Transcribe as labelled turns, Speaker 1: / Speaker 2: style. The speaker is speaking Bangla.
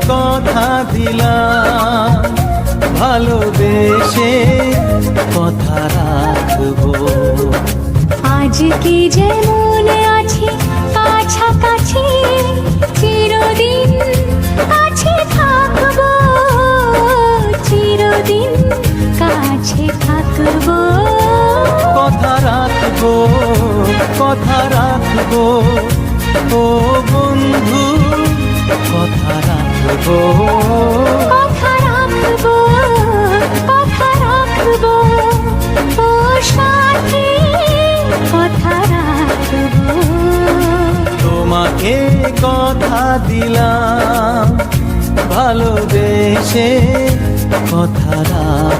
Speaker 1: কথা দিলাম, ভালোবেসে কথা রাখবো।
Speaker 2: আজকে যেমন আছি কাছাকাছি, চিরদিন কাছে থাকবো, চিরদিন কাছে থাকবো।
Speaker 1: কথা রাখবো, কথা রাখবো, ও বন্ধু কথা রাখবো।
Speaker 2: কথা রাখবো, কথা রাখবো, ও সাথী কথা রাখবো।
Speaker 1: তোমাকে কথা দিলাম, ভালোবেসে কথা রাখবো।